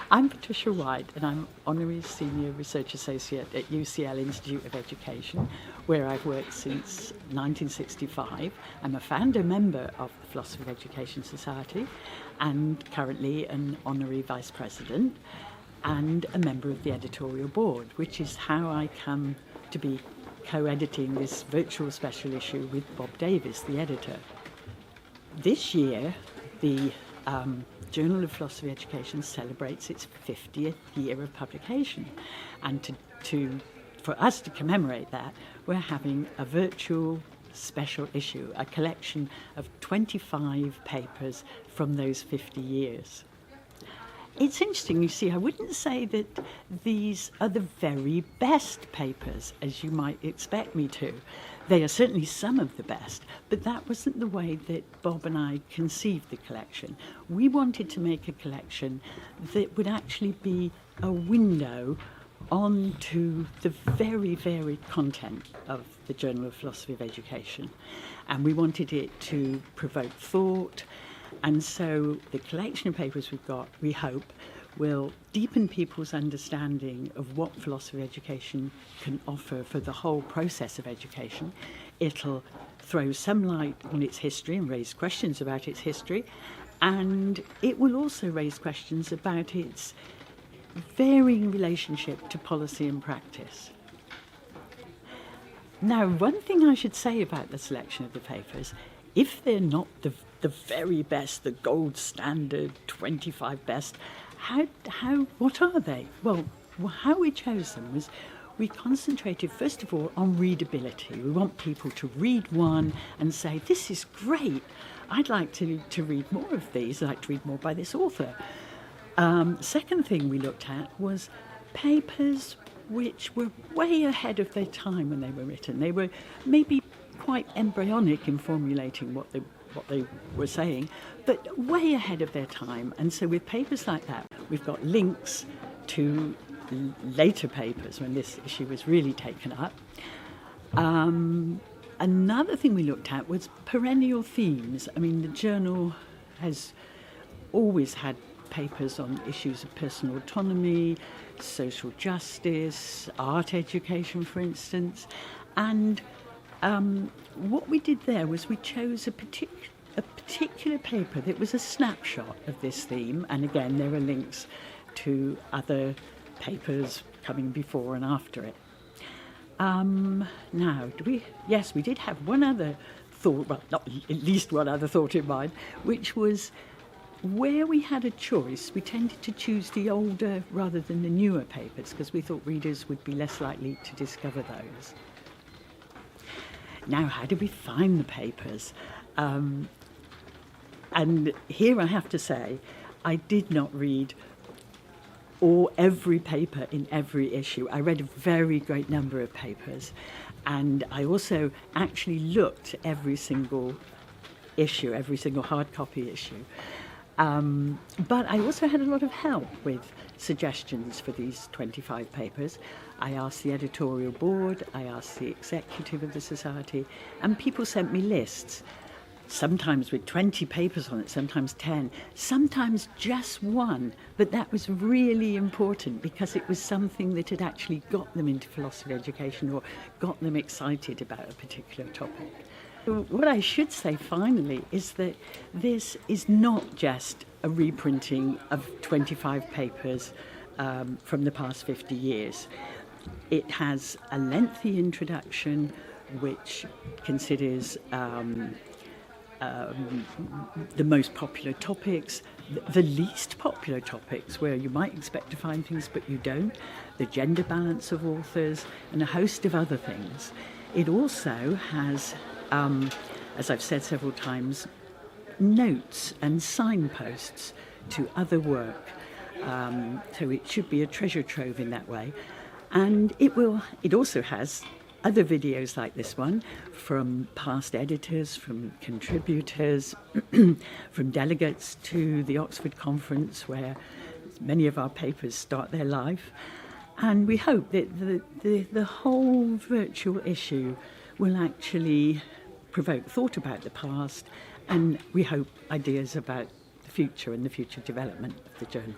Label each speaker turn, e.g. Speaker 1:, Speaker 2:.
Speaker 1: I'm Patricia White, and I'm Honorary Senior Research Associate at UCL Institute of Education, where I've worked since 1965. I'm a founder member of the Philosophy of Education Society and currently an Honorary Vice President and a member of the editorial board, which is how I come to be co-editing this virtual special issue with Bob Davis, the editor. This year, the Journal of Philosophy of Education celebrates its 50th year of publication, and for us to commemorate that, we're having a virtual special issue, a collection of 25 papers from those 50 years. It's interesting, you see, I wouldn't say that these are the very best papers, as you might expect me to. They are certainly some of the best, but that wasn't the way that Bob and I conceived the collection. We wanted to make a collection that would actually be a window onto the very varied content of the Journal of Philosophy of Education. And we wanted it to provoke thought. And so the collection of papers we've got, we hope, will deepen people's understanding of what philosophy of education can offer for the whole process of education. It'll throw some light on its history and raise questions about its history. And it will also raise questions about its varying relationship to policy and practice. Now, one thing I should say about the selection of the papers, if they're not the very best, the gold standard, 25 best, what are they? Well, how we chose them was we concentrated, first of all, on readability. We want people to read one and say, this is great. I'd like to read more of these. I'd like to read more by this author. Second thing we looked at was papers which were way ahead of their time when they were written. They were maybe quite embryonic in formulating what they were saying, but way ahead of their time. And so with papers like that, we've got links to later papers when this issue was really taken up. Another thing we looked at was perennial themes. I mean, the journal has always had papers on issues of personal autonomy, social justice, art education, for instance. And what we did there was we chose a particular paper that was a snapshot of this theme, and again there are links to other papers coming before and after it. Now, yes, we did have one other thought, well, not at least one other thought in mind, which was where we had a choice, we tended to choose the older rather than the newer papers because we thought readers would be less likely to discover those. Now, how did we find the papers? And here I have to say, I did not read every paper in every issue. I read a very great number of papers, and I also actually looked at every single issue, every single hard copy issue. But I also had a lot of help with suggestions for these 25 papers. I asked the editorial board, I asked the executive of the society, and people sent me lists, sometimes with 20 papers on it, sometimes 10, sometimes just one. But that was really important because it was something that had actually got them into philosophy of education or got them excited about a particular topic. What I should say finally is that this is not just a reprinting of 25 papers from the past 50 years. It has a lengthy introduction which considers the most popular topics, the least popular topics where you might expect to find things but you don't, the gender balance of authors, and a host of other things. It also has, as I've said several times, notes and signposts to other work. So it should be a treasure trove in that way. And it also has other videos like this one from past editors, from contributors, from delegates to the Oxford Conference, where many of our papers start their life. And we hope that the whole virtual issue will actually provoke thought about the past, and we hope ideas about the future and the future development of the journal.